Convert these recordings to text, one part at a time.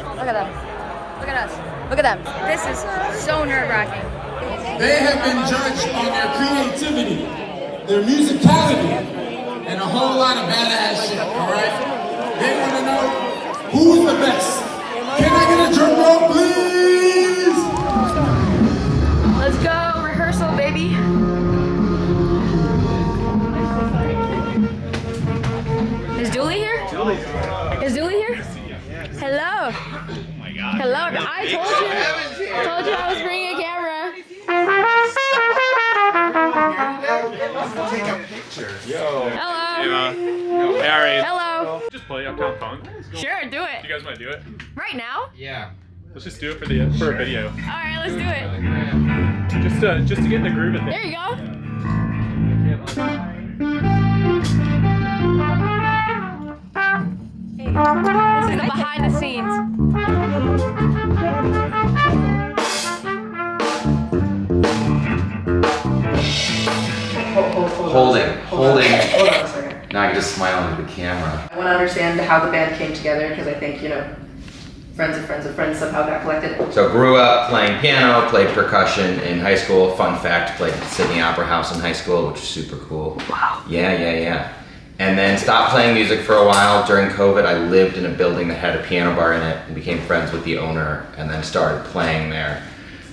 Look at them. Look at us. Look at them. This is so nerve-wracking. They have been judged on their creativity, their musicality, and a whole lot of badass shit, alright? They want to know who's the best. Can I get a drum roll, please? Let's go. Rehearsal, baby. Is Dooley here? Is Dooley here? Hello. Hello. I told you I was bringing a camera. Take a picture. Yo. Hello. Hey, Ari. Hello. Just play Uptown Funk. Sure, do it. Do you guys want to do it? Right now? Yeah. Let's just do it for a video. All right, let's do it. Just to get in the groove of things. There you go. This is the behind the scenes. Holding. Hold on a second. Now I can just smile into the camera. I want to understand how the band came together because I think, friends of friends of friends somehow got collected. So grew up playing piano, played percussion in high school. Fun fact, played at the Sydney Opera House in high school, which was super cool. Wow. Yeah. And then stopped playing music for a while. During COVID, I lived in a building that had a piano bar in it and became friends with the owner and then started playing there.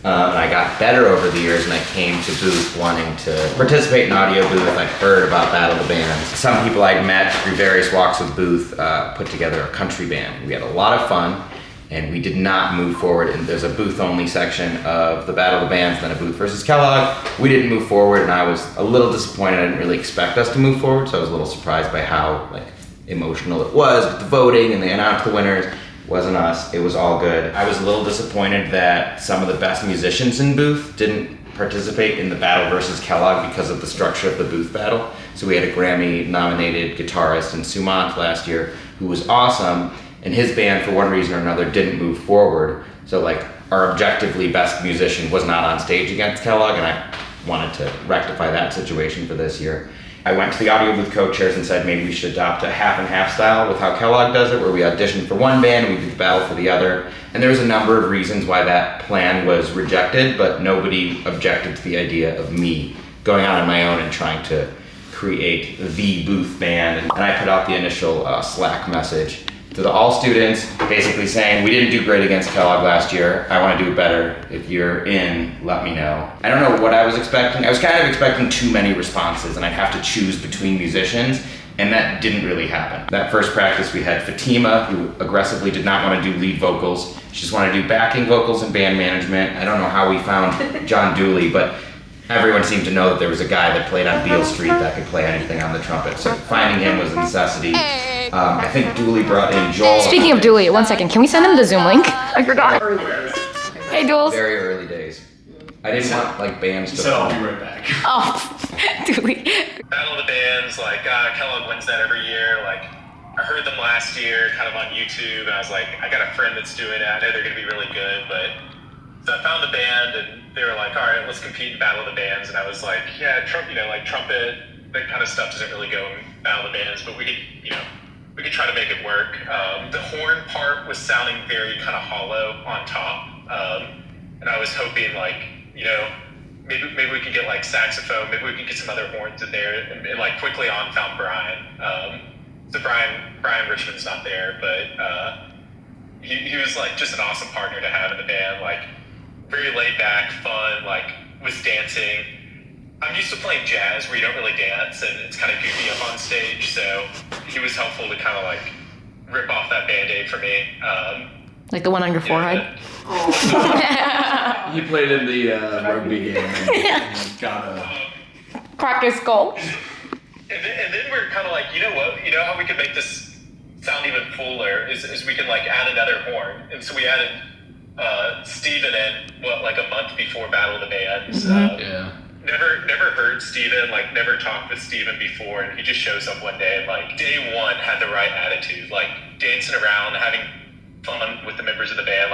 And I got better over the years and I came to Booth wanting to participate in Audio Booth. I'd heard about Battle of the Bands. Some people I'd met through various walks with Booth put together a country band. We had a lot of fun and we did not move forward. And there's a Booth only section of the Battle of the Bands, then a Booth versus Kellogg. We didn't move forward and I was a little disappointed. I didn't really expect us to move forward, so I was a little surprised by how emotional it was with the voting and they announced the winners. Wasn't us, it was all good. I was a little disappointed that some of the best musicians in Booth didn't participate in the Battle versus Kellogg because of the structure of the Booth battle. So we had a Grammy nominated guitarist in smth last year who was awesome, and his band for one reason or another didn't move forward. So our objectively best musician was not on stage against Kellogg, and I wanted to rectify that situation for this year. I went to the Audio Booth co-chairs and said maybe we should adopt a half and half style with how Kellogg does it, where we audition for one band and we do the battle for the other. And there was a number of reasons why that plan was rejected, but nobody objected to the idea of me going out on my own and trying to create the Booth band. And I put out the initial Slack message to all students, basically saying, we didn't do great against Kellogg last year. I want to do better. If you're in, let me know. I don't know what I was expecting. I was kind of expecting too many responses and I'd have to choose between musicians, and that didn't really happen. That first practice we had Fatima, who aggressively did not want to do lead vocals. She just wanted to do backing vocals and band management. I don't know how we found John Dooley, but everyone seemed to know that there was a guy that played on Beale Street that could play anything on the trumpet. So finding him was a necessity. I think Dooley brought in Joel. Speaking of Dooley, 1 second. Can we send him the Zoom link? I forgot. Hey, Dools. Very early days. I didn't want bands to. So I'll be right back. Oh, Dooley. Battle of the Bands, Kellogg wins that every year. I heard them last year, kind of on YouTube, and I was like, I got a friend that's doing it. I know they're gonna be really good, but so I found the band, and they were like, all right, let's compete in Battle of the Bands, and I was like, yeah, trumpet, that kind of stuff doesn't really go in Battle of the Bands, but we could try to make it work. The horn part was sounding very kind of hollow on top, and I was hoping maybe we could get saxophone, maybe we could get some other horns in there, and quickly on found Brian. So Brian Richmond's not there, but he was just an awesome partner to have in the band, very laid back, fun, was dancing. I'm used to playing jazz where you don't really dance and it's kind of goofy up on stage, so he was helpful to kind of rip off that Band-Aid for me. Like the one on your forehead? He played in the rugby game and got a... Cracked his skull. And then we're kind of you know what? You know how we could make this sound even fuller is we can add another horn. And so we added Steven in, a month before Battle of the Bands. Yeah. Never heard Steven, never talked with Steven before, and he just shows up one day and day one had the right attitude, dancing around, having fun with the members of the band.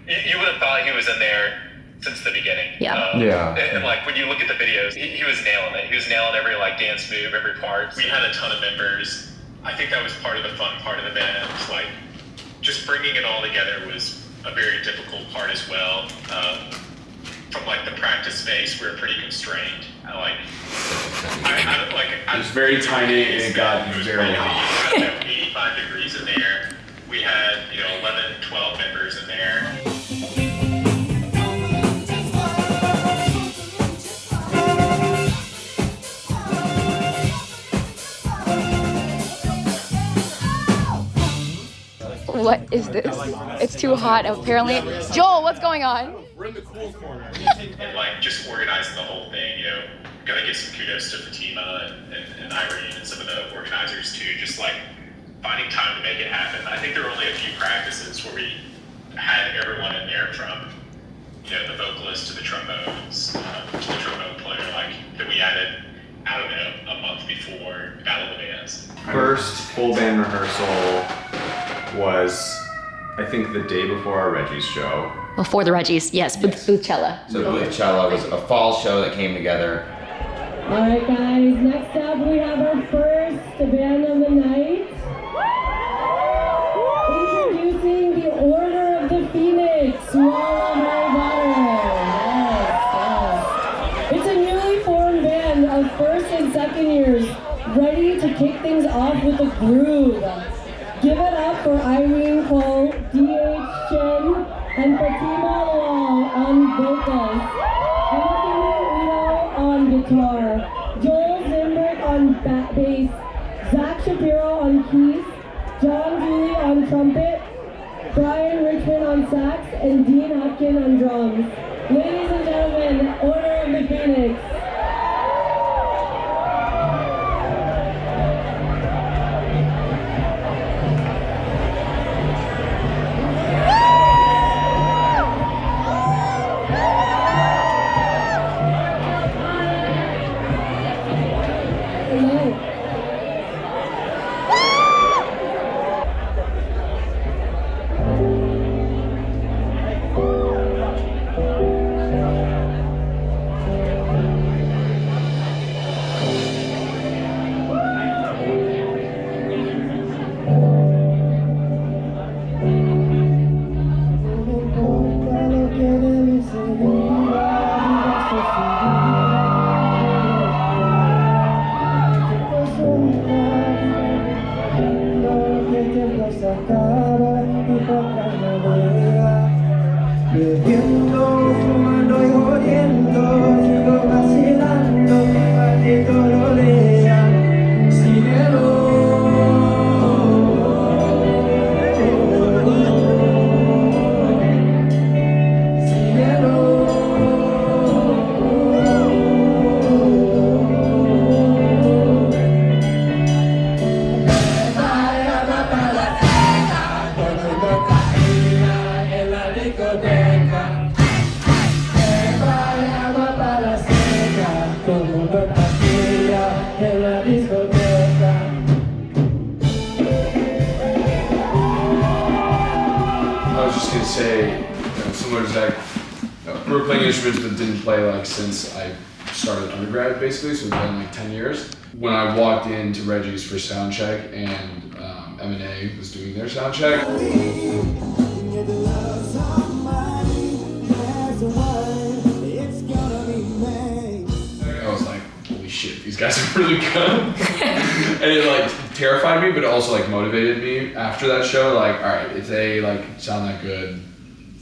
You would have thought he was in there since the beginning. Yeah. And when you look at the videos, he was nailing it. He was nailing every dance move, every part. We had a ton of members. I think that was part of the fun part of the band, just bringing it all together was a very difficult part as well. From like the practice space, we were pretty constrained. It was very tiny and it got very hot. 85 degrees in there. We had 11, 12 members in there. What is this? It's too hot, apparently. Joel, what's going on? We're in the cool corner. And like just organizing the whole thing, gotta give some kudos to Fatima and Irene and some of the organizers too, just like finding time to make it happen. I think there were only a few practices where we had everyone in there from, the vocalist to the trombones, to the trombone player, like that we added, I don't know, a month before Battle of the Bands. First full band rehearsal was, I think, the day before our Reggie's show. Before the Reggies, yes, Boothchella. So Boothchella was a fall show that came together. Alright guys, next up we have our first band of the night. Introducing the Order of the Phoenix, Wall of Harry Potter. Yes. It's a newly formed band of first and second years, ready to kick things off with a groove. Give it up for Irene Cole, D.H. Chen, and Fatima Lawal on vocals, Emma on guitar, Joel Zimbrick on bass, Zach Shapiro on keys, John Dooley on trumpet, Brian Richmond on sax, and Dean Hopkin on drums. Ladies and gentlemen, Order of the Phoenix. Similar to Zach, we were playing instruments but didn't play since I started undergrad basically, so it's been 10 years. When I walked into Reggie's for sound check and M&A was doing their sound check, I was like, holy shit, these guys are really good. And it terrified me, but it also motivated me after that show. Alright, if they sound that good,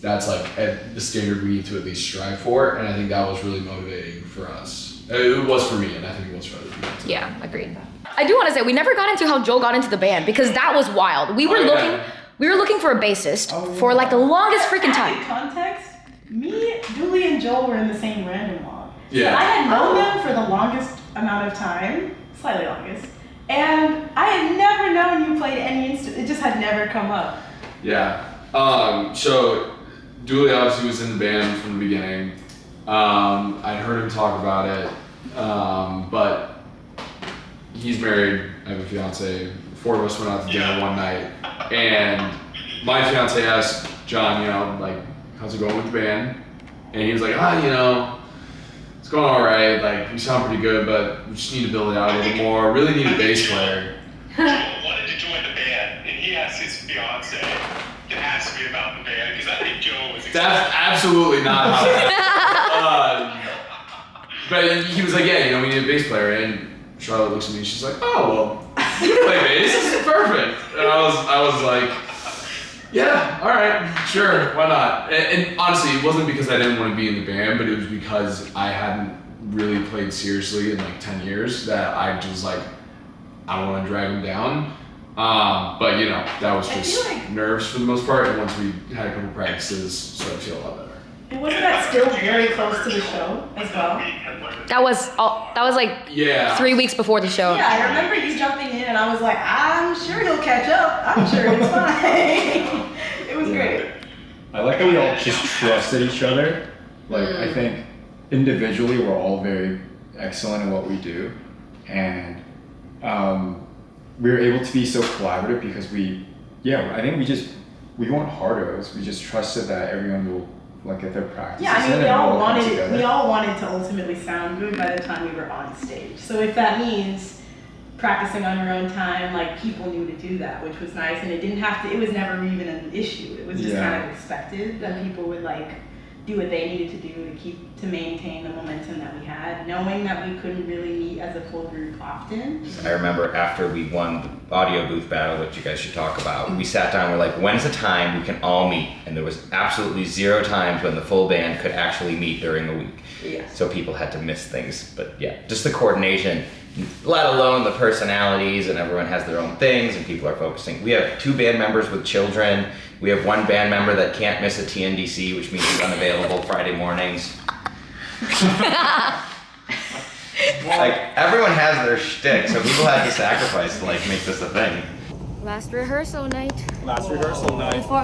that's at the standard we need to at least strive for, and I think that was really motivating for us. It was for me, and I think it was for other people too. Yeah, agreed. I do want to say we never got into how Joel got into the band because that was wild. We were looking for a bassist for the longest freaking time. Context: me, Dooley, and Joel were in the same random walk. Yeah. So I had known them for the longest amount of time, slightly longest, and I had never known you played any instrument. It just had never come up. Yeah. So Dooley obviously was in the band from the beginning. I'd heard him talk about it, but he's married. I have a fiance. 4 of us went out to dinner one night, and my fiance asked John, how's it going with the band? And he was like, it's going all right. We sound pretty good, but we just need to build it out a little more. Really need a bass player. Joel wanted to join the band, and he asked his fiance, ask me about the band because I think Joe was. That's absolutely not how it but he was like, yeah, you know, we need a bass player. And Charlotte looks at me and she's like, oh, well, you play bass. This is perfect. And I was like, yeah, all right, sure, why not? And honestly, it wasn't because I didn't want to be in the band, but it was because I hadn't really played seriously in like 10 years that I just like, I don't want to drag him down. But you know, that was just nerves for the most part. And once we had a couple practices, so I feel a lot better. And wasn't that still very close to the show as well? That was like 3 weeks before the show. Yeah, I remember you jumping in and I was like, I'm sure he'll catch up. I'm sure it's fine. It was great. I like that we all just trusted each other. Like, I think individually we're all very excellent in what we do. And we were able to be so collaborative because I think we weren't hardos. We just trusted that everyone will like get their practices. Yeah, I mean, in we all wanted to ultimately sound good by the time we were on stage. So if that means practicing on your own time, like people knew to do that, which was nice, and it was never even an issue. It was just kind of expected that people would like do what they needed to do to maintain the momentum that we had, knowing that we couldn't really meet as a full group often. I remember after we won the audio booth battle, which you guys should talk about, we sat down, we're like, when's the time we can all meet? And there was absolutely 0 times when the full band could actually meet during the week. Yeah. So people had to miss things, but yeah, just the coordination, let alone the personalities, and everyone has their own things and people are focusing. We have 2 band members with children. We have 1 band member that can't miss a TNDC, which means he's unavailable Friday mornings. Like, everyone has their shtick, so people had to sacrifice to like make this a thing. Last rehearsal night. Last rehearsal night. Before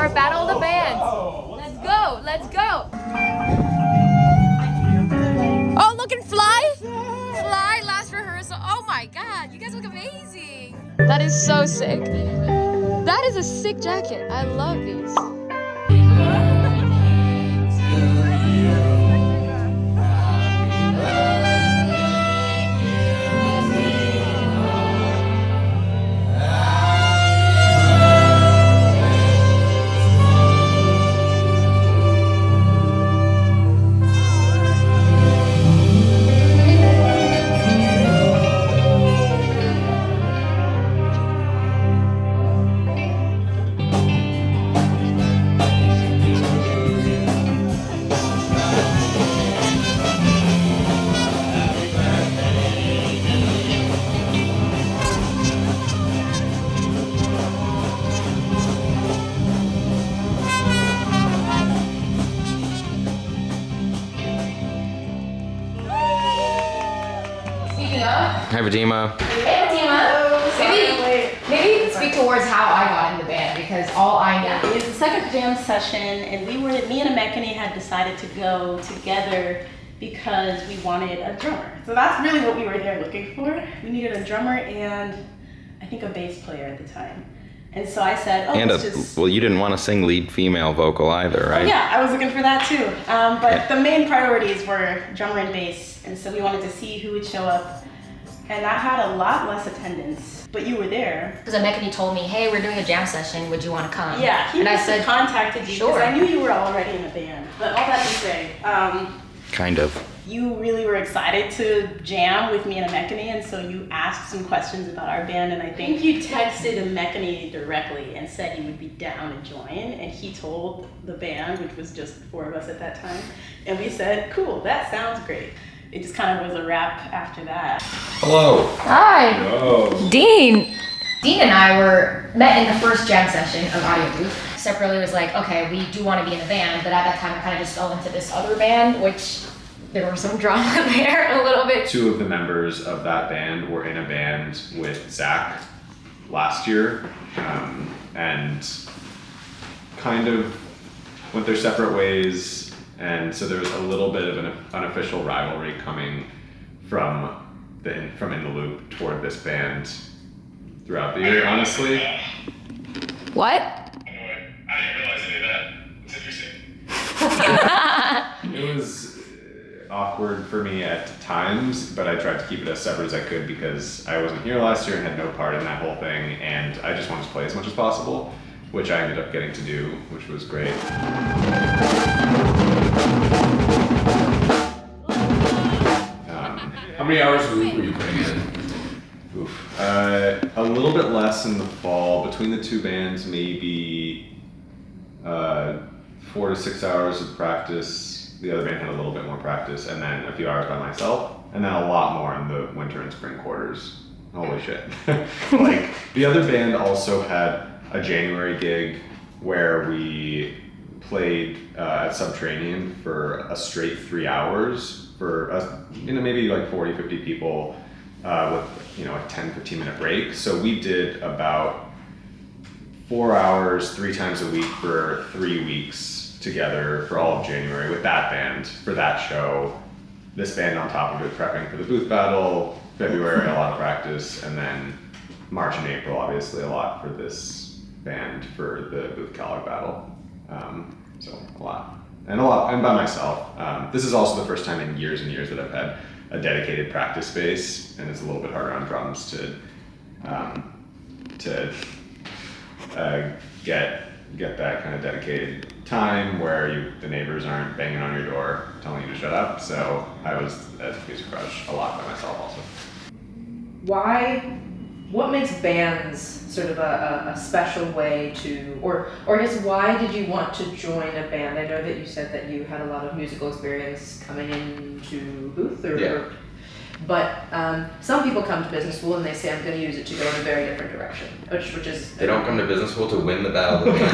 a battle of the bands. Let's go. Oh, look and fly. Fly, last rehearsal. Oh my God, you guys look amazing. That is so sick. That is a sick jacket. I love these. Hi, Vadima. Hey, Fatima. Maybe you can speak towards how I got in the band, because all I know. It was the second jam session, and me and Amekane had decided to go together because we wanted a drummer. So that's really what we were there looking for. We needed a drummer and I think a bass player at the time. And so I said, well, you didn't want to sing lead female vocal either, right? Oh, yeah, I was looking for that too. But the main priorities were drummer and bass, and so we wanted to see who would show up. And that had a lot less attendance, but you were there. Because Amekane told me, hey, we're doing a jam session, would you want to come? Yeah, he contacted you, because sure. I knew you were already in the band. But all that to say, kind of. You really were excited to jam with me and Amekane, and so you asked some questions about our band, and I think you texted Amekane directly and said you would be down to join, and he told the band, which was just 4 of us at that time, and we said, cool, that sounds great. It just kind of was a wrap after that. Hello. Hi. Hello. Dean and I met in the first jam session of Audio Booth. Separately was like, okay, we do want to be in a band, but at that time I kind of just fell into this other band, which there was some drama there a little bit. 2 of the members of that band were in a band with Zach last year, and kind of went their separate ways. And so there was a little bit of an unofficial rivalry coming from In the Loop toward this band throughout the year, honestly. What? I didn't realize any of that. It's interesting. It was awkward for me at times, but I tried to keep it as separate as I could because I wasn't here last year and had no part in that whole thing, and I just wanted to play as much as possible. which I ended up getting to do, which was great. How many hours a week were you putting in? A little bit less in the fall. Between the two bands, maybe 4 to 6 hours of practice. The other band had a little bit more practice, and then a few hours by myself, and then a lot more in the winter and spring quarters. Holy shit. Like, the other band also had a January gig where we played at Subterranean for a straight 3 hours for maybe like 40, 50 people with a 10-15 minute break. So we did about 4 hours 3 times a week for 3 weeks together for all of January with that band for that show. This band on top of it prepping for the booth battle. February a lot of practice, and then March and April obviously a lot for this band for the Booth Kellogg battle. So a lot and by myself. This is also the first time in years and years that I've had a dedicated practice space, and it's a little bit harder on drums to get that kind of dedicated time where the neighbors aren't banging on your door telling you to shut up. So I was at Music Rush a lot by myself also. What makes bands sort of a special way to, or I guess why did you want to join a band? I know that you said that you had a lot of musical experience coming into Booth, but some people come to business school and they say, I'm going to use it to go in a very different direction, which is... They don't come to business school to win the battle of the band.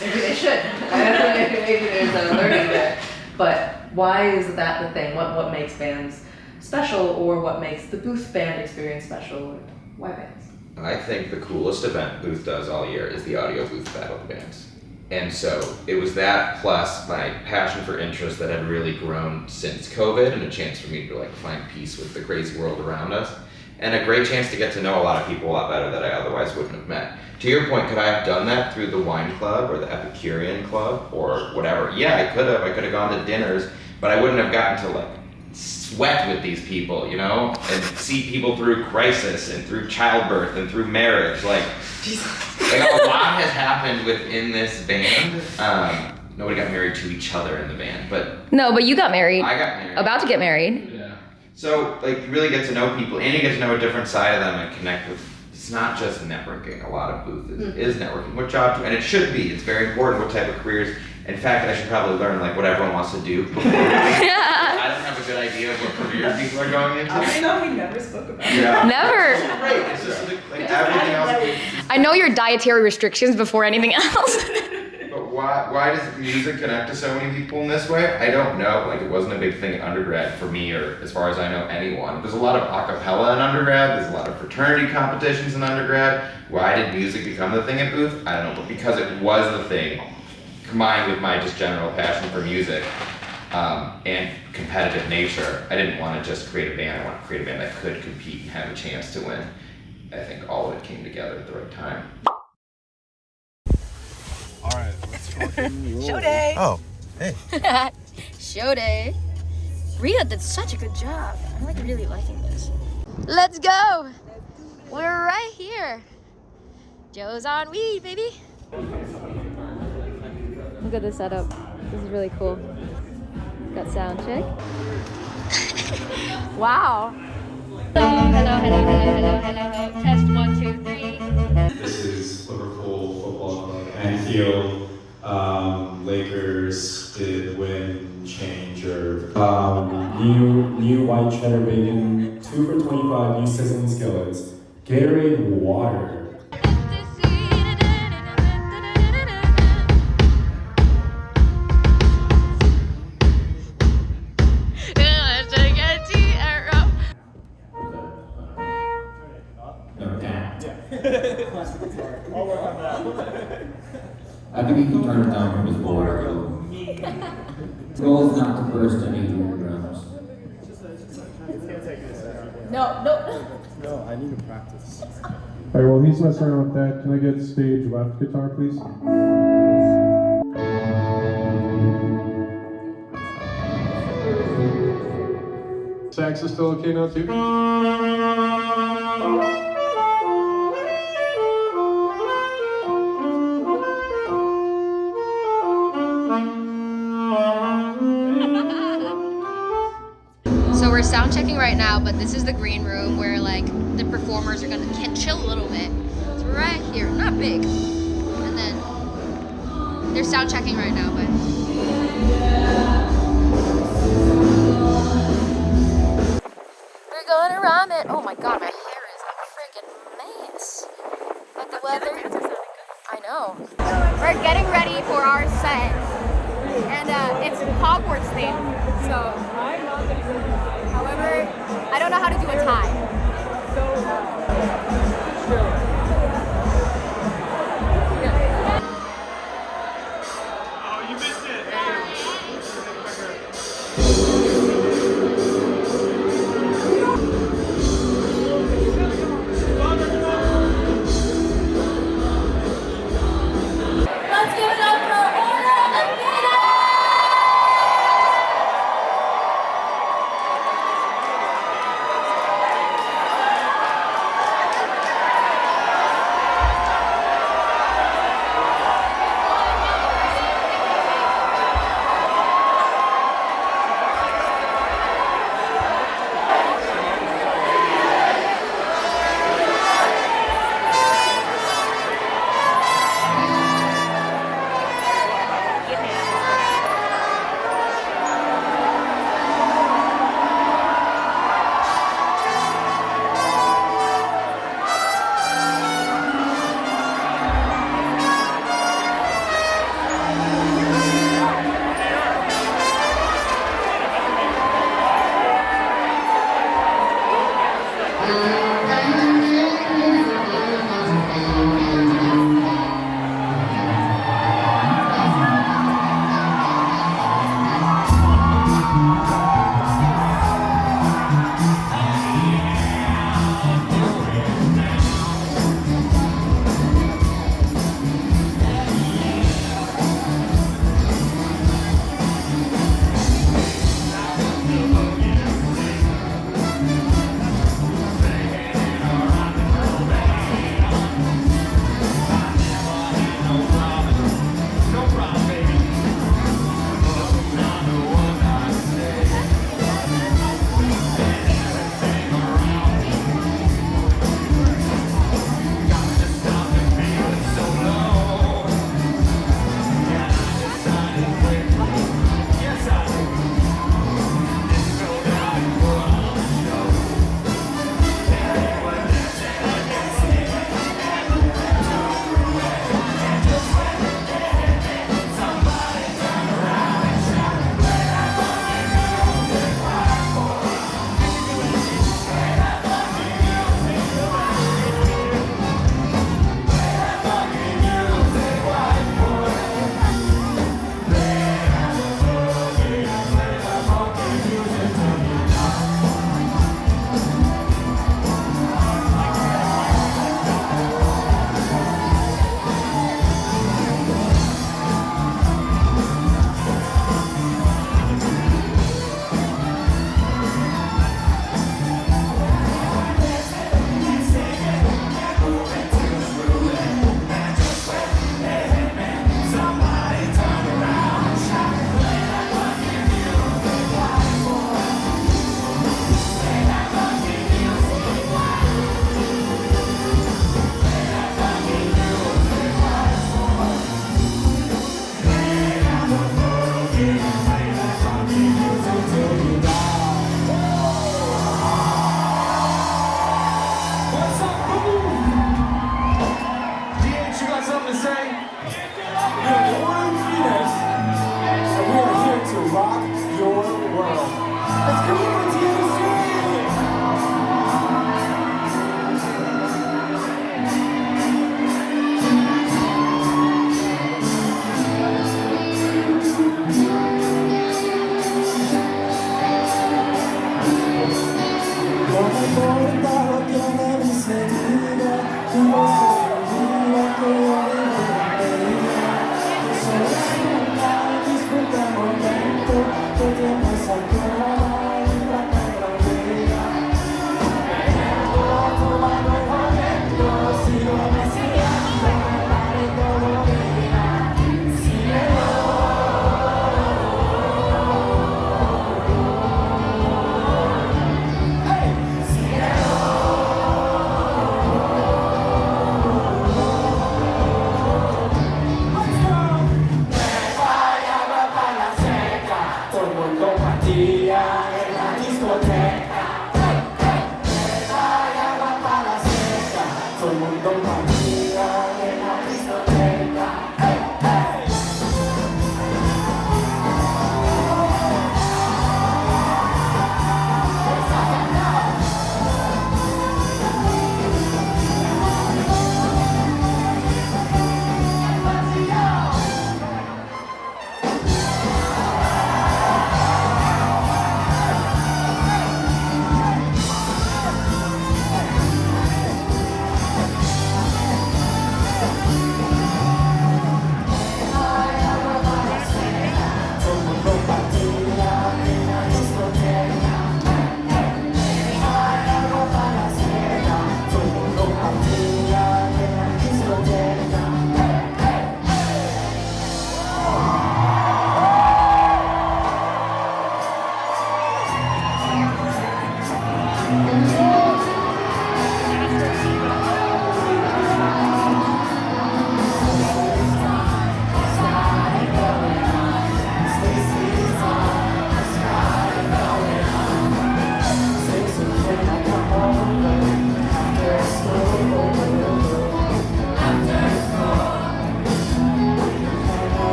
Maybe they should. Maybe there's a learning there. But why is that the thing? What makes bands special, or what makes the Booth band experience special? Why bands? I think the coolest event Booth does all year is the audio Booth battle of the bands. And so it was that plus my passion for interest that had really grown since COVID, and a chance for me to find peace with the crazy world around us, and a great chance to get to know a lot of people a lot better that I otherwise wouldn't have met. To your point, could I have done that through the wine club or the Epicurean club or whatever? Yeah, I could have. I could have gone to dinners, but I wouldn't have gotten to sweat with these people, and see people through crisis and through childbirth and through marriage. A lot has happened within this band. Nobody got married to each other in the band, but No, but you got married. I got married. About to get married. Yeah. So you really get to know people, and you get to know a different side of them and connect with. It's not just networking. A lot of Booth is networking. What job do, and it should be. It's very important what type of careers. In fact, I should probably learn what everyone wants to do. I don't have a good idea of what careers people are going into. I know we never spoke about it. Yeah. Never. It's great. It's just everything else. I know your dietary restrictions before anything else. But why does music connect to so many people in this way? I don't know. It wasn't a big thing in undergrad for me, or as far as I know, anyone. There's a lot of a cappella in undergrad. There's a lot of fraternity competitions in undergrad. Why did music become the thing at Booth? I don't know, but because it was the thing, combined with my just general passion for music and competitive nature, I didn't want to just create a band. I wanted to create a band that could compete and have a chance to win. I think all of it came together at the right time. All right, let's fucking roll. Show day. Oh, hey. Show day. Rita did such a good job. I'm really liking this. Let's go. We're right here. Joe's on weed, baby. Look at this setup. This is really cool. Got sound check. Wow. Hello. Test 1, 2, 3. This is Liverpool Football Club. Anfield, Lakers did win changer. New white cheddar bacon, 2 for $25, new sizzling skillets. Gatorade water. I think he can turn it down from his board. The goal is not to burst any of your drums. No. No, I need to practice. Alright, while he's messing around with that, can I get stage left guitar, please? Sax is still okay now, too? sound checking right now, but this is the green room where like the performers are gonna chill a little bit. It's right here, not big. And then they're sound checking right now, but. We're going to ramen. Oh my god, my hair is a freaking mess. But the weather. I know. We're getting ready for our set. And it's Hogwarts themed. So, however, I don't know how to do a tie. Oh, you missed it. Let's give it up for Aura Athena!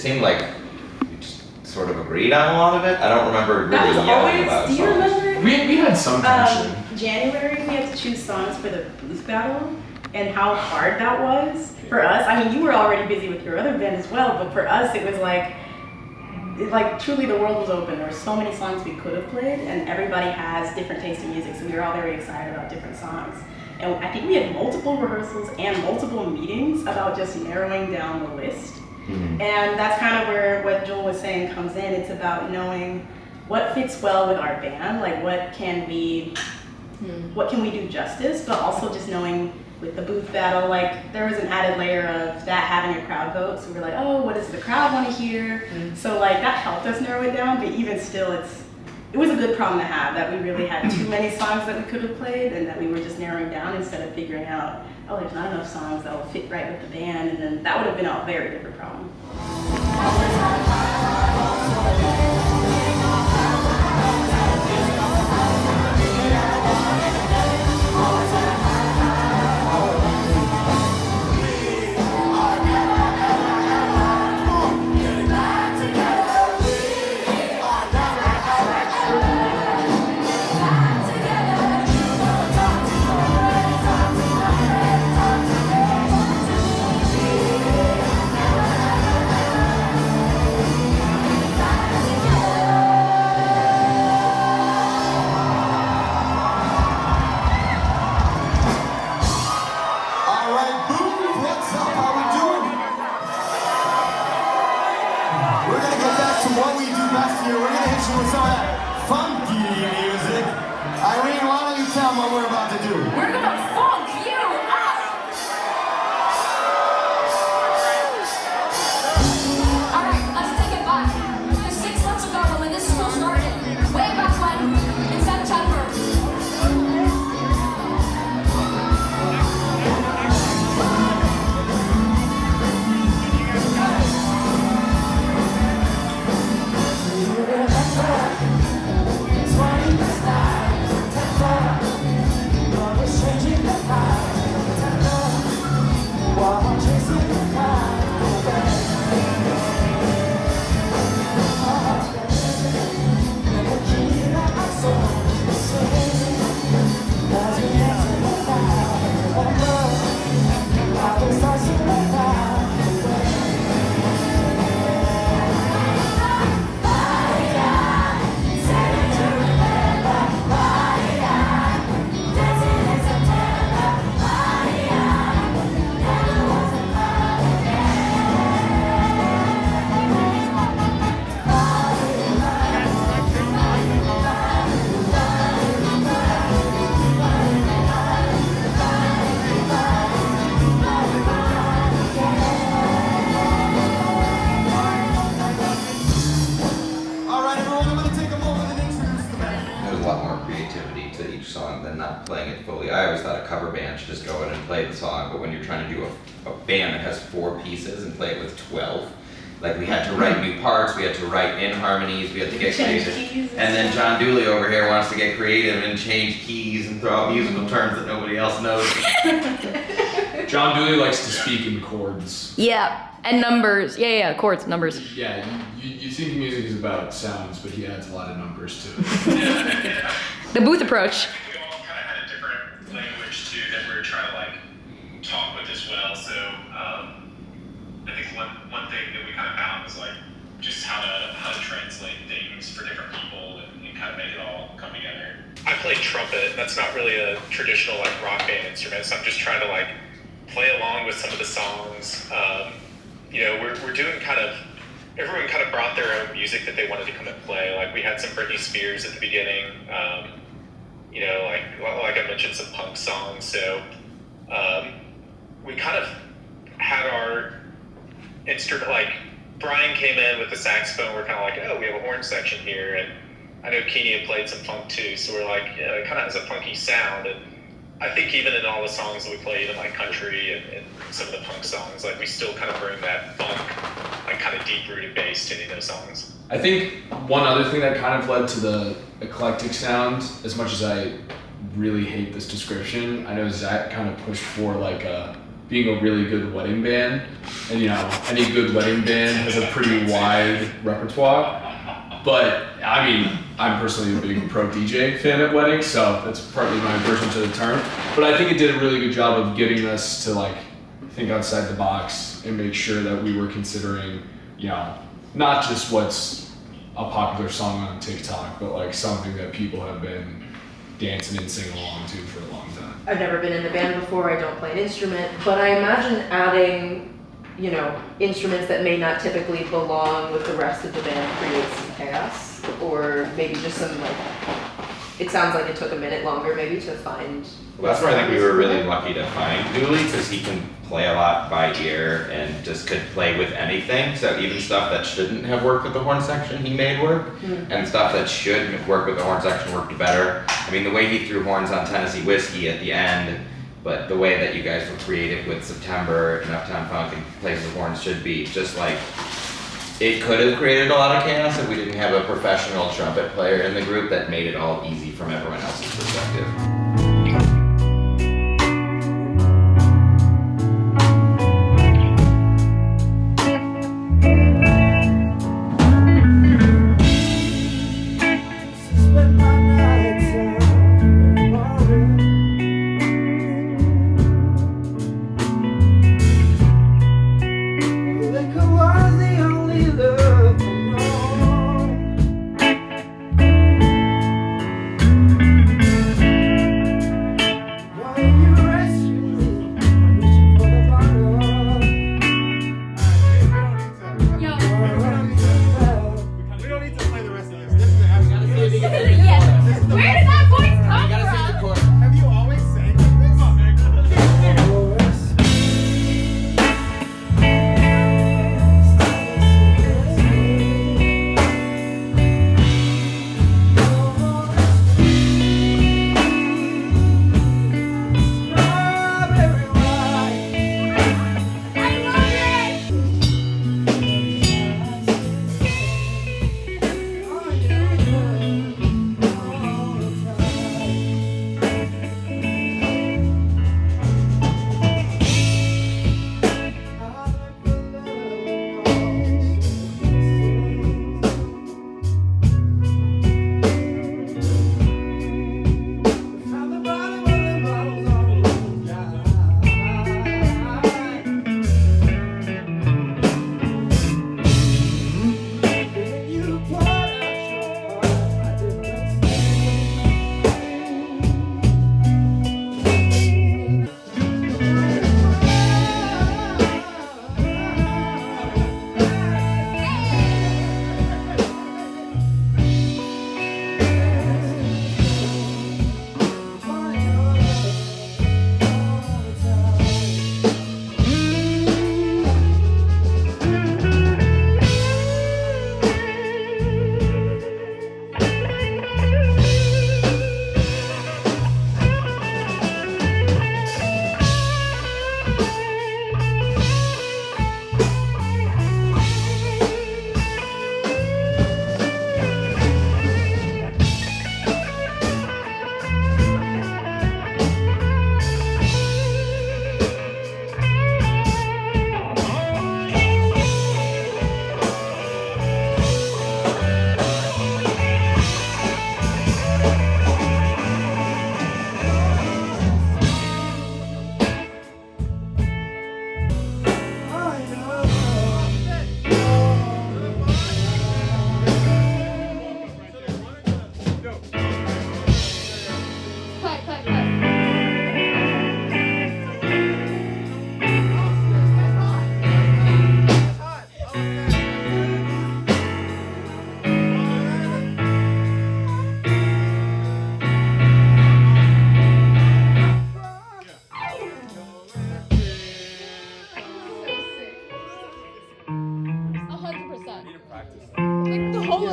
seemed like we just sort of agreed on a lot of it. I don't remember really yelling about do you songs. remember? We had some tension. January, we had to choose songs for the booth battle, and how hard that was for us. I mean, you were already busy with your other band as well, but for us, it was like truly the world was open. There were so many songs we could have played, and everybody has different taste in music, so we were all very excited about different songs. And I think we had multiple rehearsals and multiple meetings about just narrowing down the list. Mm-hmm. And that's kind of where what Joel was saying comes in. It's about knowing what fits well with our band, like what can we do justice, but also just knowing with the booth battle, like there was an added layer of that having a crowd vote. So we were like, oh, what does the crowd want to hear? So like that helped us narrow it down, but even still it was a good problem to have, that we really had too many songs that we could have played and that we were just narrowing down instead of figuring out, oh, there's not enough songs that will fit right with the band, and then that would have been a very different problem. What we do best here, we're gonna hit you with some of that funky music. Irene, why don't you tell them what we're about to do? We're gonna funk you up! Alright, let's take it back. 6 months ago when this school started, way back when, in September. Than not playing it fully. I always thought a cover band should just go in and play the song, but when you're trying to do a band that has 4 pieces and play it with 12, like we had to write new parts, we had to write in harmonies, we had to get creative. And then John Dooley over here wants to get creative and change keys and throw out musical terms that nobody else knows. John Dooley likes to speak in chords. Yeah, and numbers. Yeah, chords, numbers. Yeah, you think music is about sounds, but he adds a lot of numbers to it. The booth approach. We all kind of had a different language too that we were trying to like talk with as well. So I think one thing that we kind of found was like just how to translate things for different people and kind of make it all come together. I played trumpet. That's not really a traditional like rock band instrument, so I'm just trying to like play along with some of the songs. We're doing kind of. Everyone kind of brought their own music that they wanted to come and play. Like we had some Britney Spears at the beginning. Like I mentioned, some punk songs. So we kind of had our instrument. Like Brian came in with the saxophone. We're kind of like, oh, we have a horn section here, and I know Keeney had played some funk too. So we're like, yeah, it kind of has a funky sound. And I think even in all the songs that we play, even like country and some of the punk songs, like we still kind of bring that funk, like kind of deep-rooted bass to any of those songs. I think one other thing that kind of led to the eclectic sound, as much as I really hate this description, I know Zach kind of pushed for like being a really good wedding band. and you know, any good wedding band has a pretty wide repertoire. But I mean, I'm personally a big pro DJ fan at weddings, so that's partly my aversion to the term. But I think it did a really good job of getting us to like think outside the box and make sure that we were considering, you know, not just what's a popular song on TikTok, but like something that people have been dancing and singing along to for a long time. I've never been in a band before, I don't play an instrument, but I imagine adding, you know, instruments that may not typically belong with the rest of the band creates some chaos, or maybe just some like, it sounds like it took a minute longer maybe to find. Well, that's where I think we were really lucky to find Dooley, because he can play a lot by ear and just could play with anything. So even stuff that shouldn't have worked with the horn section, he made work, and stuff that should work with the horn section worked better. I mean, the way he threw horns on Tennessee Whiskey at the end, but the way that you guys were creative with September and Uptown Funk and plays with horns should be just like, it could have created a lot of chaos if we didn't have a professional trumpet player in the group that made it all easy from everyone else's perspective.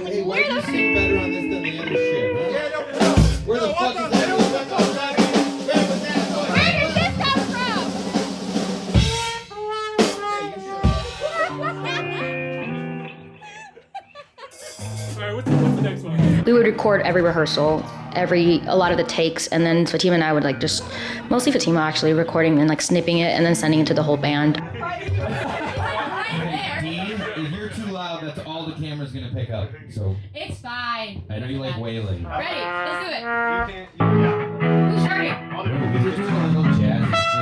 Hey, why do you sing better on this than the other shit, huh? Yeah, no. Where the fuck is that? Where did this come from? Alright, what's the next one? We would record every rehearsal, a lot of the takes, and then Fatima and I would mostly Fatima actually, recording and snipping it and then sending it to the whole band. is gonna pick up, so It's fine. I know you like wailing. Ready? Let's do it. Who's starting? We could do a little jazz too.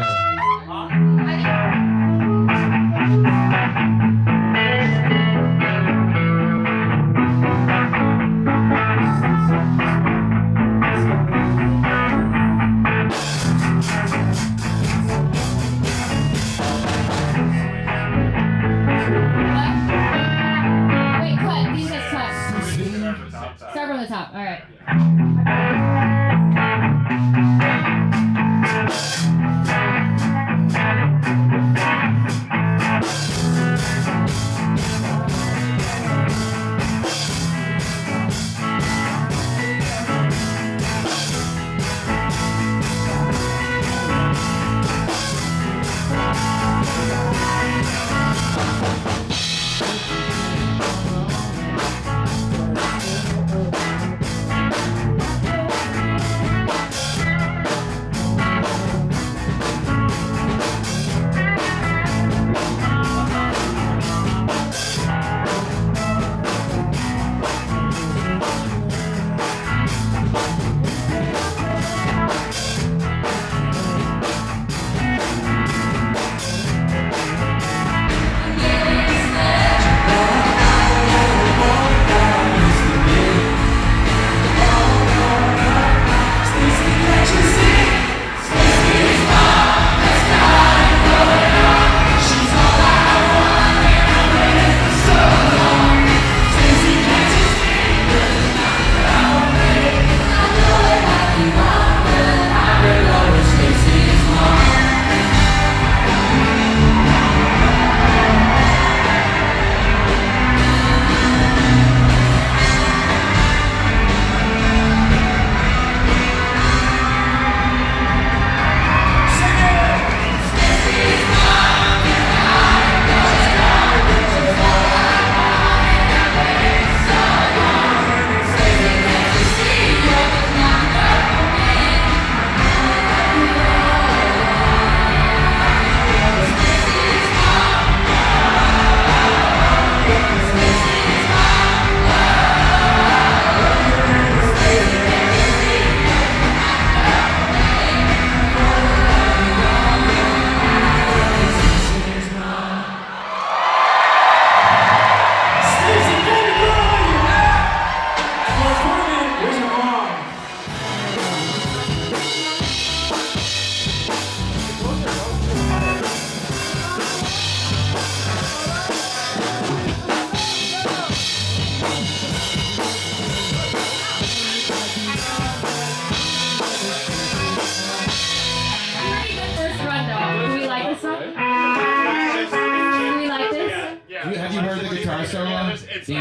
Wait, cut. These guys cut. Start from the top. All right. Have you heard the guitar solo? Do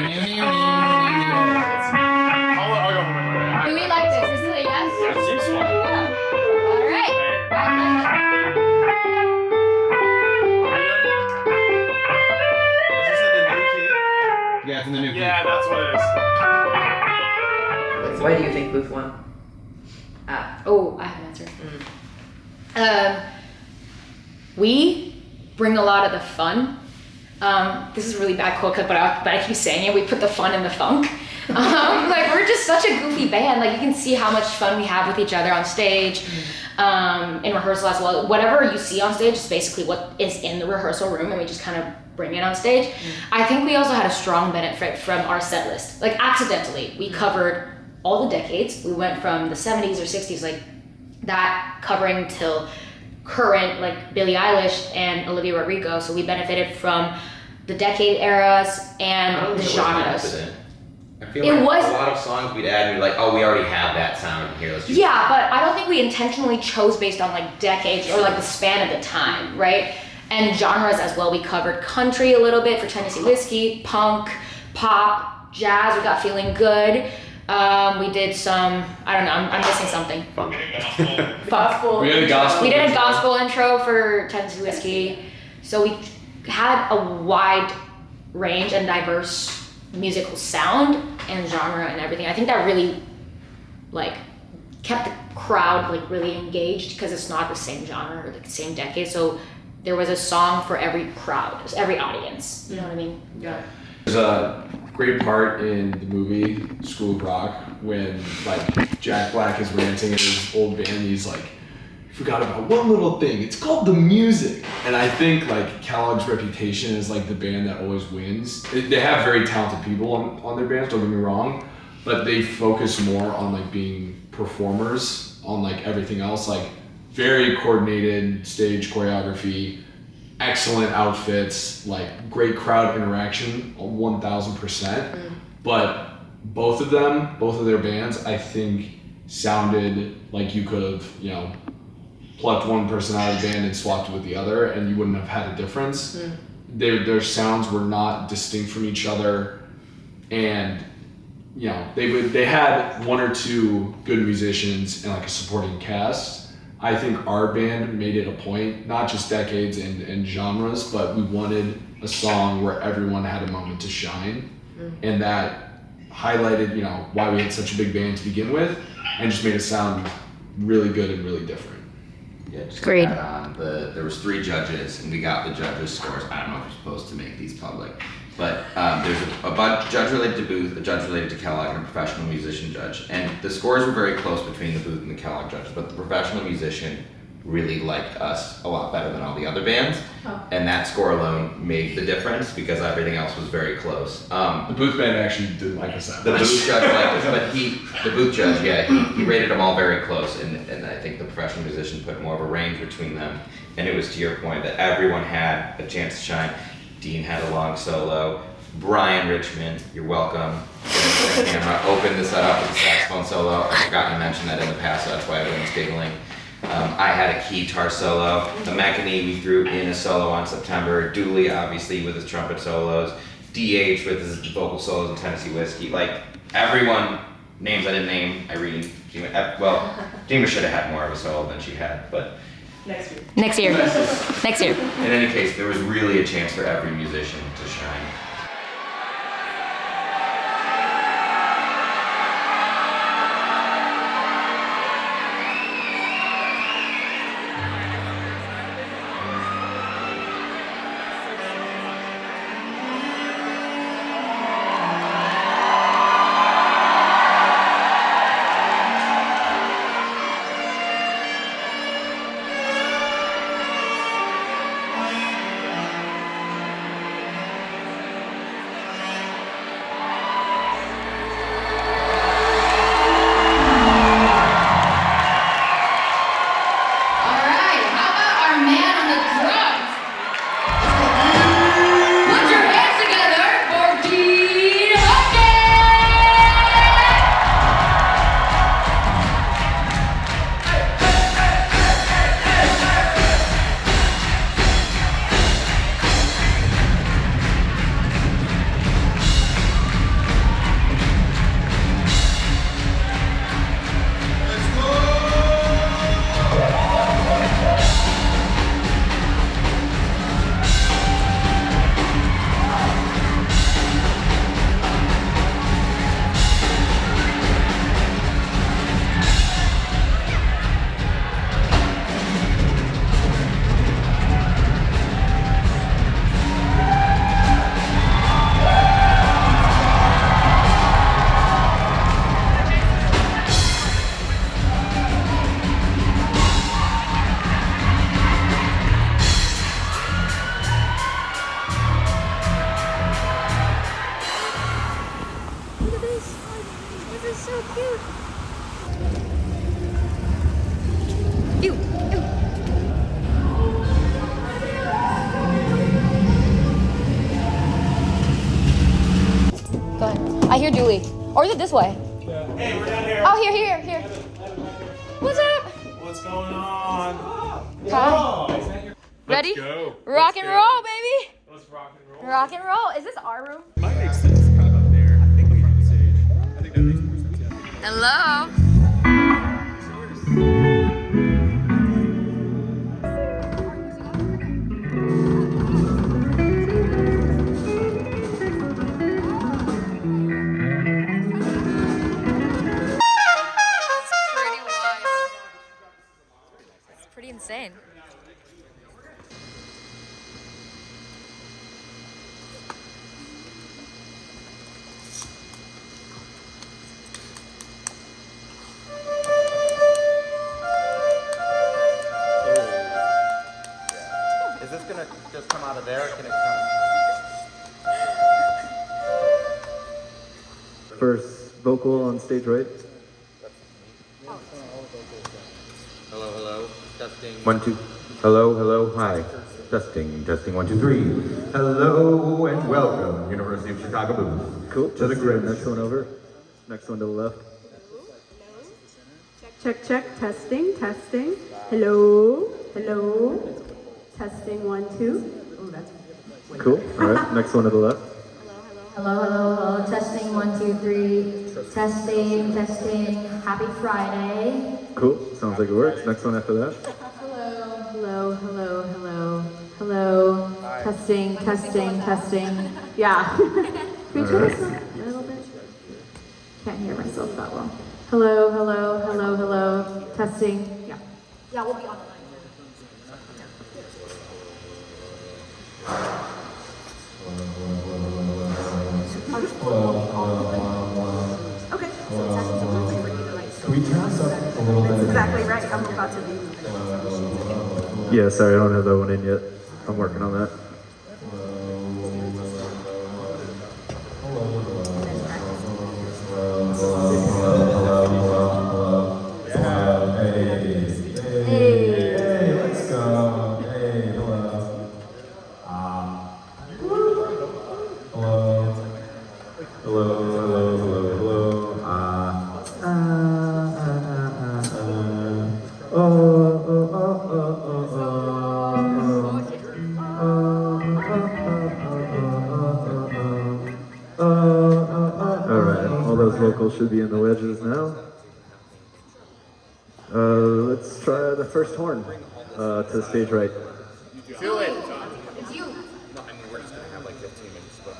we like this? This is a yes? That seems fun. All right. Yeah, it's in the new key. Yeah, that's what it is. Why do you think Booth won? Oh, I have an answer. We bring a lot of the fun. This is a really bad quote cut, but I keep saying it. We put the fun in the funk. Like we're just such a goofy band. Like you can see how much fun we have with each other on stage, in rehearsal as well. Whatever you see on stage is basically what is in the rehearsal room, and we just kind of bring it on stage. I think we also had a strong benefit from our set list. Like accidentally, we covered all the decades. We went from the 70s or 60s, like that, covering till current, like Billie Eilish and Olivia Rodrigo. So we benefited from the decade eras and the genres. I feel like a lot of songs we'd add and we'd be like, oh, we already have that sound here. Let's just yeah, but I don't think we intentionally chose based on like decades or like the span of the time, right? And genres as well. We covered country a little bit for Tennessee Whiskey, punk, pop, jazz. We got Feeling Good. We did some, I don't know, I'm missing something. Gospel. We did a gospel. We did a gospel intro for Tennessee Whiskey. So we had a wide range and diverse musical sound and genre and everything. I think that really like kept the crowd like really engaged because it's not the same genre or the same decade. So there was a song for every crowd, every audience. You know what I mean? Yeah. There's a great part in the movie School of Rock when like Jack Black is ranting at his old band. He's like, "You forgot about one little thing. It's called the music." And I think like Kellogg's reputation is like the band that always wins. They have very talented people on their bands. Don't get me wrong, but they focus more on like being performers on like everything else. Like very coordinated stage choreography. Excellent outfits, like great crowd interaction, 1000%. But both of their bands, I think sounded like you could have, you know, plucked one person out of the band and swapped it with the other and you wouldn't have had a difference. Their sounds were not distinct from each other, and you know, they had one or two good musicians and like a supporting cast. I think our band made it a point, not just decades and genres, but we wanted a song where everyone had a moment to shine. And that highlighted, you know, why we had such a big band to begin with and just made it sound really good and really different. Yeah, just Great. to add on, there was 3 judges, and we got the judges' scores. I don't know if you're supposed to make these public, but there's a judge related to Booth, a judge related to Kellogg, and a professional musician judge. And the scores were very close between the Booth and the Kellogg judges, but the professional musician really liked us a lot better than all the other bands. And that score alone made the difference because everything else was very close. The Booth band actually didn't like us that The much. Booth judge liked us, but the Booth judge, yeah, he rated them all very close, and I think the professional musician put more of a range between them. And it was to your point that everyone had a chance to shine. Dean had a long solo. Brian Richmond, you're welcome. Camera opened the setup with a saxophone solo. I've forgotten to mention that in the past, so that's why everyone's giggling. I had a guitar solo. The McAnee, we threw in a solo on September. Dooley, obviously, with his trumpet solos. DH with his vocal solos in Tennessee Whiskey. Like, everyone, names I didn't name, Irene. Jima should have had more of a solo than she had, but... Next year. Next year. Next year. In any case, there was really a chance for every musician to shine. I hear Julie. Or is it this way? Yeah. Hey, we're down here. Oh, here. What's up? What's going on? Hi. Ready? Let's go. Rock and roll, baby. Let's rock and roll. Rock and roll. Is this our room? Might make sense kind of up there. I think in front of the stage. I think that makes more sense, yeah. Hello. Pretty insane. just come out of there? Can it come? First vocal on stage right. Hello, hello. Testing. 1, 2. Hello, hello, hi. Testing, testing, 1, 2, 3. Hello and welcome, University of Chicago Booth. Cool. To the grid. Next one over. Next one to the left. Check, check, testing, testing. Hello, hello. Testing, 1, 2. Oh, that's way Cool. better. All right. Next one to the left. Hello, hello, hello. Testing, 1, 2, 3. Testing, testing. Happy Friday. Cool. Sounds like it works. Next one after that. Hello, hello, hello, hello. Testing, testing, testing. Yeah. Can we turn this up a little bit? Can't hear myself that well. Hello, hello, hello, hello. Testing. Yeah. Yeah, we'll be on Okay. Can we turn this up a little bit? That's exactly right. I'm about to be. Yeah. Sorry, I don't have that one in yet. I'm working on that. Hey, let's go. Hey, hello. Hello. Hello, hello, hello, hello. Alright, all those vocals should be in the wedges now. Let's try the first horn to stage right. Do it. It's you. No, I mean, we're just gonna have like 15 minutes, but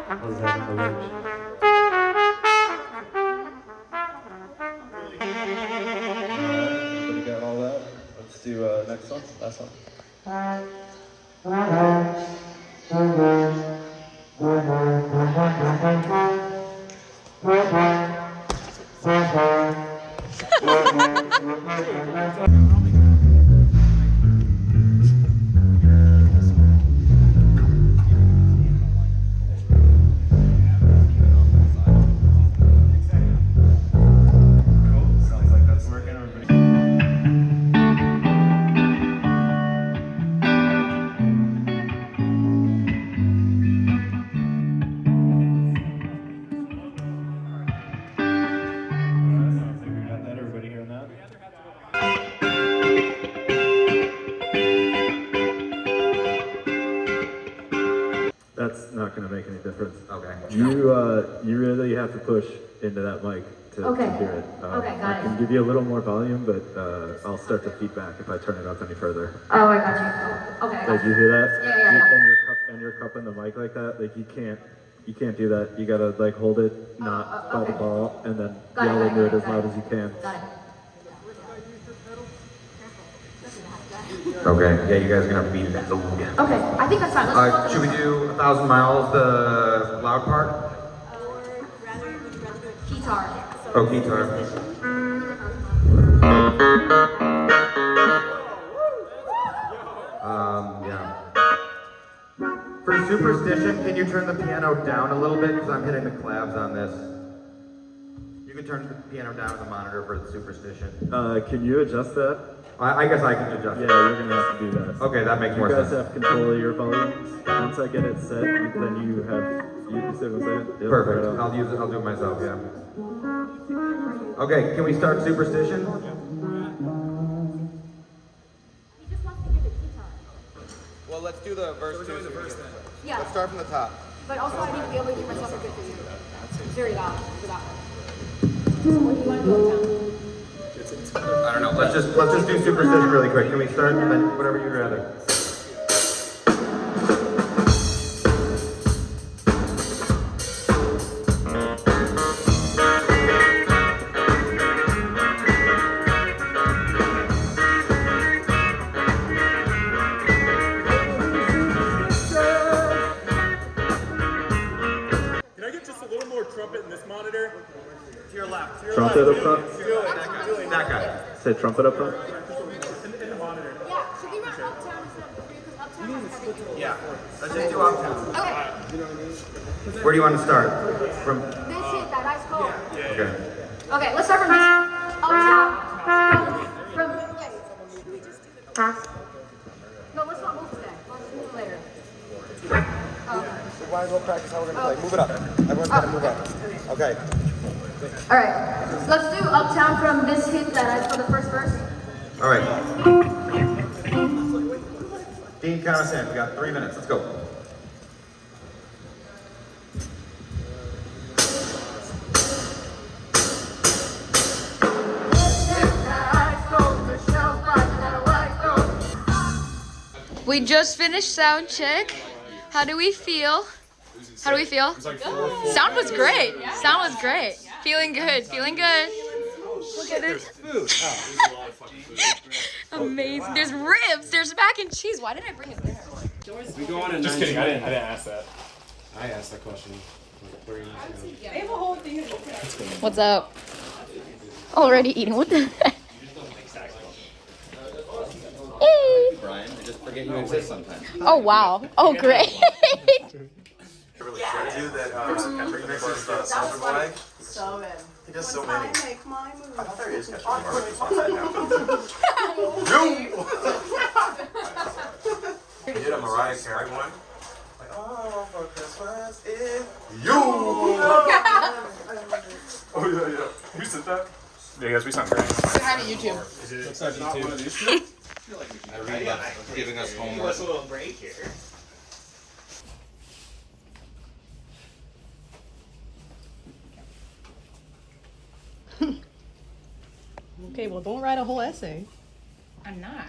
How's that in the wedge? Everybody got all that? Let's do next one, last one. Sounds like that's working. Everybody. Sounds like we got that. Everybody hearing that? That's not going to make any difference. Okay. You really have to push into that mic to hear it. Okay, got I can it. give you a little more volume, but I'll start to feedback if I turn it up any further. Oh, I got you. Okay, I got Like, you. you hear that? Yeah, yeah, yeah. And you're cupping the mic like that. Like, you can't do that. You gotta like hold it not by the ball and then Got it, yell got it, into it got as it. loud as you can. Got it. Okay, yeah, you guys are gonna have to beat it again. Okay, I think that's fine. Let's go. Should we do 1,000 miles, the loud part? Guitar. Oh, guitar. Yeah. For Superstition, can you turn the piano down a little bit? Because I'm hitting the claves on this. You can turn the piano down on the monitor for the Superstition. Can you adjust that? I guess I can adjust it. Yeah, you're gonna have to do that. Okay, that makes more sense. You guys have control of your volumes. Once I get it set, then you see what I'm saying? Yep, Perfect. right on. I'll do it myself, yeah. Okay, can we start Superstition? Well, let's do the verse two. Yeah. Let's start from the top. But also, I need to be able to keep myself a good position. It's very loud for that one. So what do you want to go down? I don't know. Let's just do Superstition really quick. Can we start and then whatever you'd rather? trumpet in this monitor. To your left. To your Trumpet left. up front? That guy. Say trumpet up front. In the monitor. Yeah, should we run Uptown instead of Uptown? Yeah, let's just do Uptown. Okay. Where do you want to start? From. This hit that ice cold. Okay. Okay, let's start from this. Uptown. From. No, let's not move today. Let's move later. We might as well practice how we're gonna play. Move it up. Everyone's gotta move up. Okay. All right, so let's do Uptown from this hit that I for the first verse. All right. Dean, count us in. We got 3 minutes. Let's go. We just finished sound check. How do we feel? How do we feel? Sound was great. Sound was great. Feeling good. Feeling good. Look at this. Amazing. There's ribs. There's mac and cheese. Why did I bring it there? We go on a Just kidding. I didn't ask that. I asked that question. They have a whole thing. What's up? Already eating. What the heck? Hey. Brian, I just forget you exist sometimes. Oh wow. Oh great. Really sure dude that mixes the Soldier Boy. So good. He does so many. I make my move. I thought there is catching more You did a Mariah Carey one. Like, oh, for Christmas is you. Oh yeah. Who said that? Yeah, guys, we sound great. Say hi to YouTube. Is it Looks like not YouTube. one of these two? I really love giving us homework. A little break here. Okay, well, don't write a whole essay. I'm not.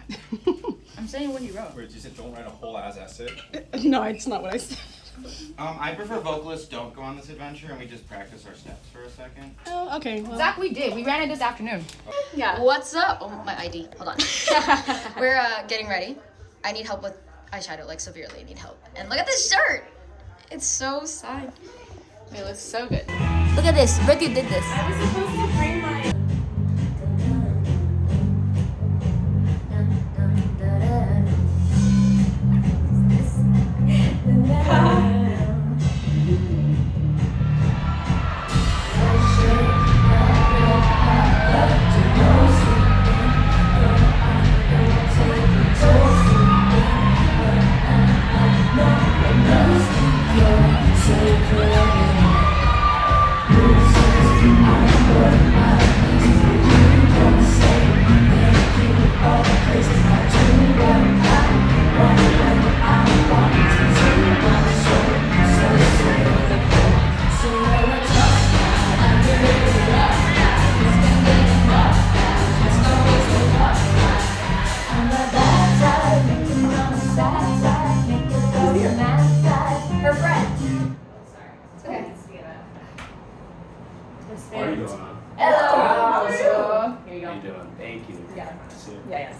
I'm saying what he wrote. Wait, you said don't write a whole ass essay? No, it's not what I said. I prefer vocalists don't go on this adventure and we just practice our steps for a second. Oh, okay. Well. Zach, we did. We ran it this afternoon. Yeah. What's up? Oh, my ID. Hold on. We're getting ready. I need help with eyeshadow, like severely need help. And look at this shirt. It's so signed. It looks so good. Look at this. Ricky did this. I was supposed to bring my.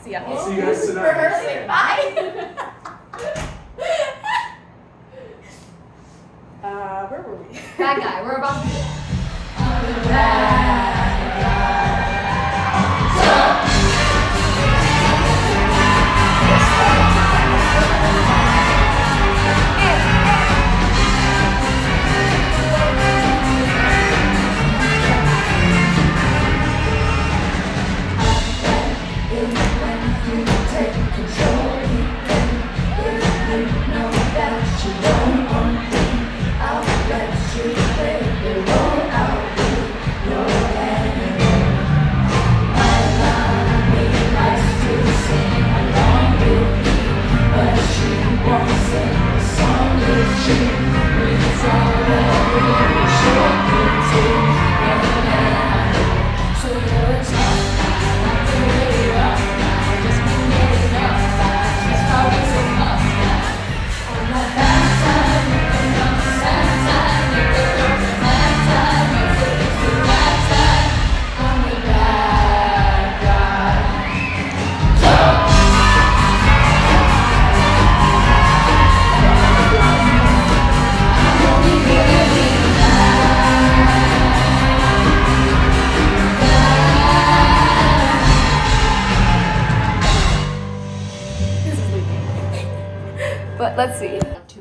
See ya. I'll see you guys tonight. Bye. Where were we? Bad guy. We're about to. I'll let you play the role. I'll be your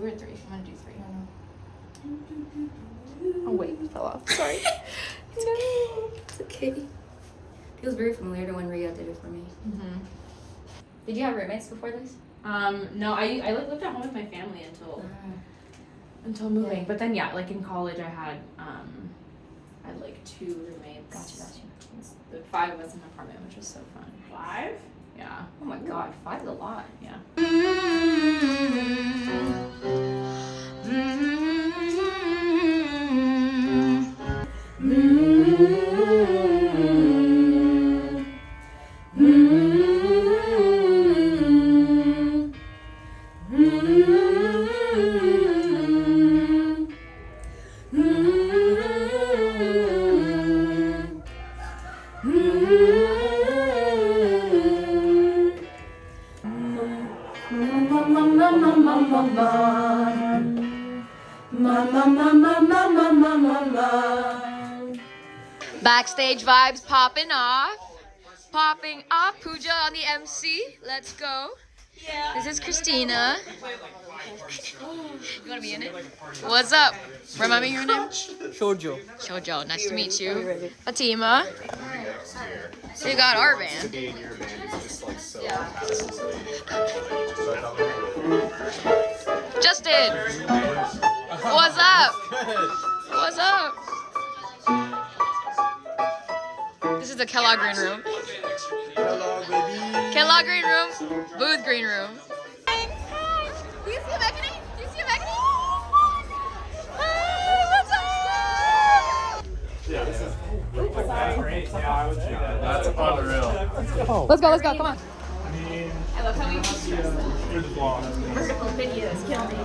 or 3? I'm gonna do 3. Oh wait, it fell off. Sorry. It's okay. Feels very familiar to when Ria did it for me. Did you have roommates before this? No, I like lived at home with my family until moving. Yeah. But then yeah, like in college I had like 2 roommates. Gotcha. The 5 of us in an apartment, which was so fun. 5? Yeah. Oh my god, 5 is a lot. Yeah. Backstage vibes popping off. Pooja on the MC. Let's go. Yeah. This is Christina. You wanna be in it? What's up? Remind me your name? Shoujo. Shoujo, nice to meet you. Fatima. So you got our band. Justin. What's up? What's up? This is the Kellogg green room. Kellogg green room. Booth green room. Hi. Do you see a Megan? Do you see a Megan? Hi, what's up? That's unreal. Let's go, come on. I love how we vertical videos, kill me.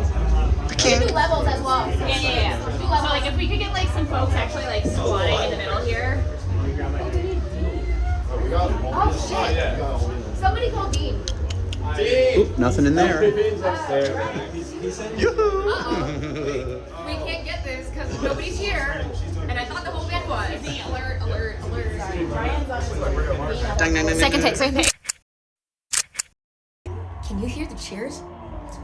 We Okay. do levels as well. Yeah. Do levels. So like if we could get like some folks actually like squatting in the middle here. Oh shit! Somebody call Dean. Oop, nothing in there. Uh-oh. We can't get this because nobody's here, and I thought the whole band was. Alert. Dang, dang, dang, Second dang. take. Can you hear the cheers?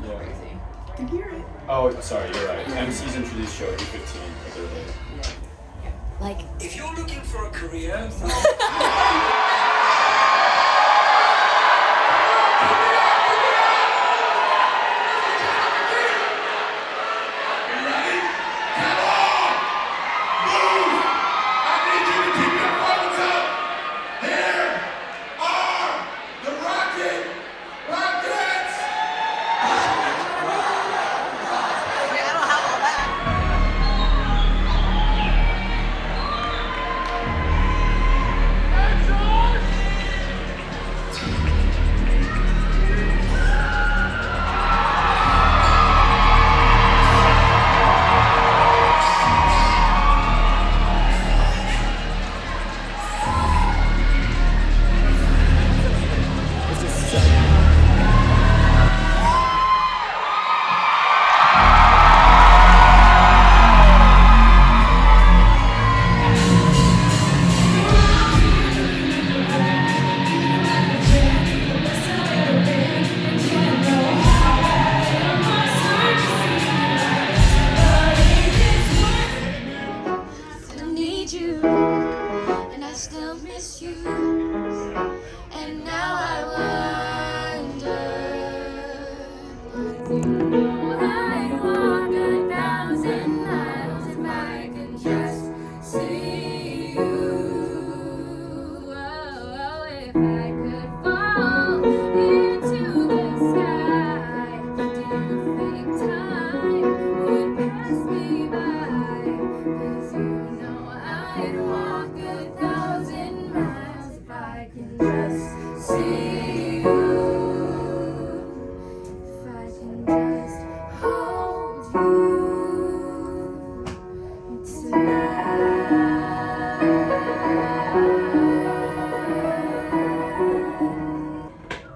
Yeah. Crazy. I can hear it. Oh, sorry, you're right. MC's introduced show 8:15. Like, if you're looking for a career,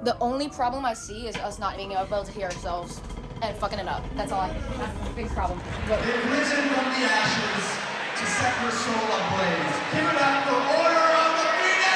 the only problem I see is us not being able to hear ourselves and fucking it up. That's all. That's the big problem. They've risen from the ashes to set your soul ablaze. Give it up for Order of the Phoenix!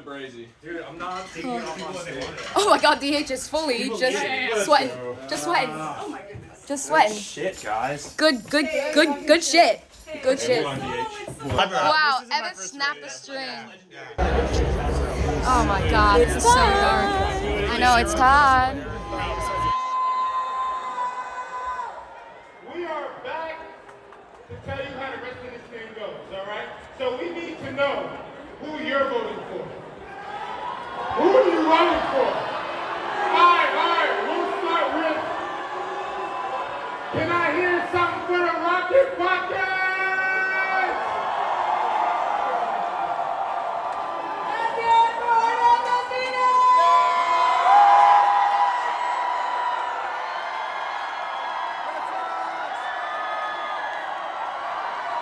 brazy. Dude, I'm not taking it off on stage. Oh my god, DH is fully just sweating. Just sweating. Oh my goodness. Just sweating. Shit, guys. Good shit. Good shit. Wow, This isn't my Evan first snapped the rodeo. string. Oh my god, this is so dark. I know, it's time. We are back to tell you how the rest of this thing goes, all right? So we need to know who you're voting for. Who are you voting for? All right, we'll start with, can I hear something for the Rocket Pocket?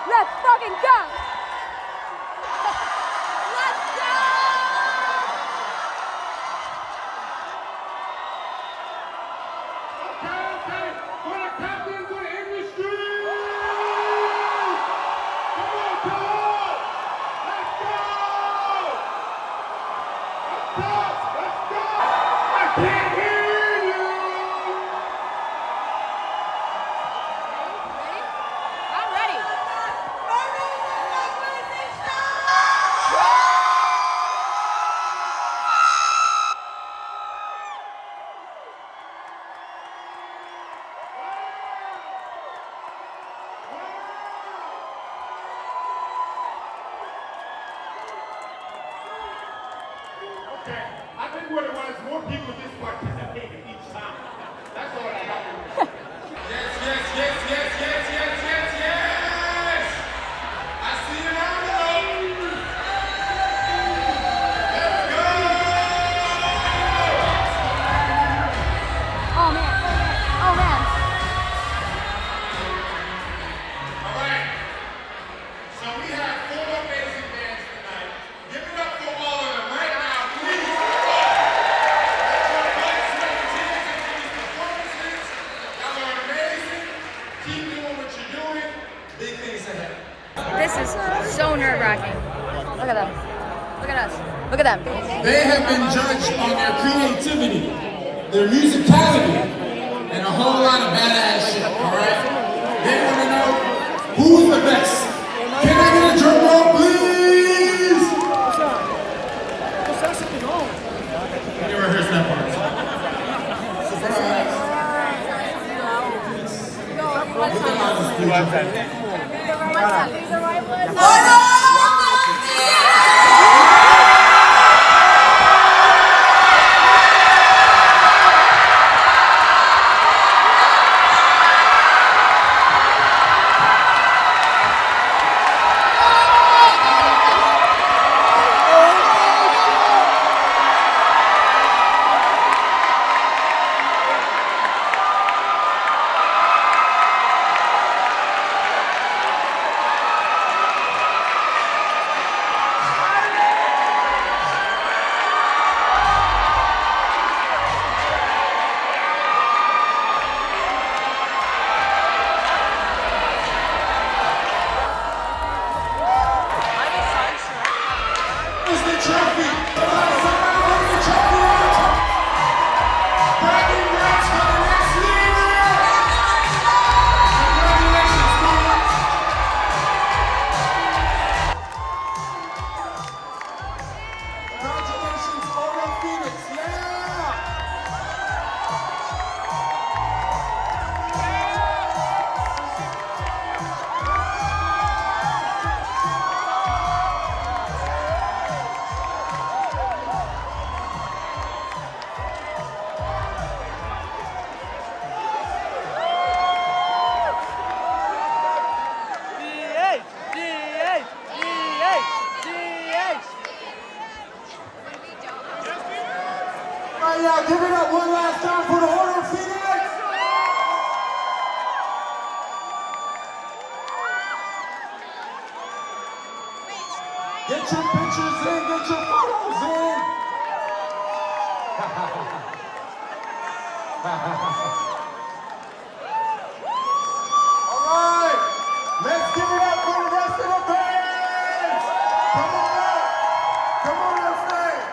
Let's fucking go! Let's go! Okay, for the captains of the industry! Come on, Kellogg! Let's go! Let's go! I can't hear you! I'm ready. Okay, I think what it was, more people just participated each time. That's all that happened. Yes! I see it on the road. Let's go! Oh man. Oh man. All right. So we have 4 amazing bands tonight. Give it up for all of them right now, please. Let your blood, sweat, and tears into these performances. Y'all are amazing. Keep doing what you're doing. Big things ahead. This is so nerve-wracking. Look at them. Look at us. Look at them. They have been judged on their creativity, their musicality, and a whole lot of badass shit, all right? They want to know who's the best. Can I get a drum roll, please? Let me rehearse that part. Where's the trophy? Come on, somebody bring the trophy out. Bragging rights for the next leader. Congratulations, Collins. Congratulations, Oro Phoenix. Yeah! All right, y'all, give it up one last time for the Oro Phoenix. Get your pictures in, get your photos in. All right, let's give it up for the rest of the bands. Come on up. Come on stage.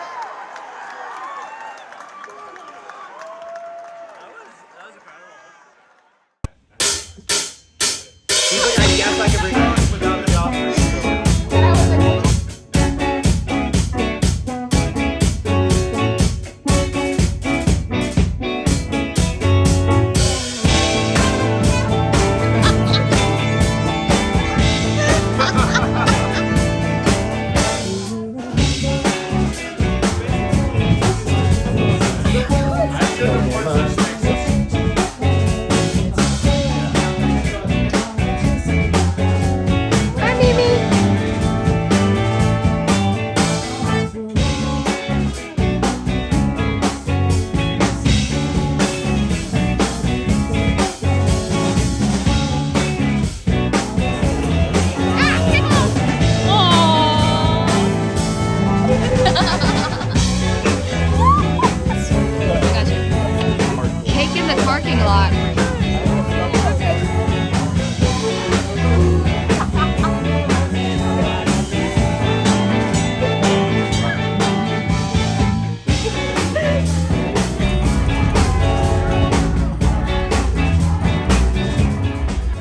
the parking lot.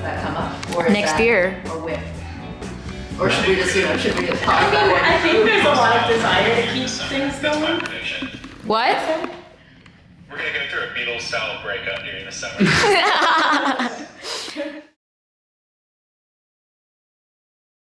That come up? Or is Next that year. A whip? Or should we just, should we just talk I mean, about it? I think there's a lot of desire to keep things That's my going. prediction. What? We're gonna go through a Beatles style breakup during the summer.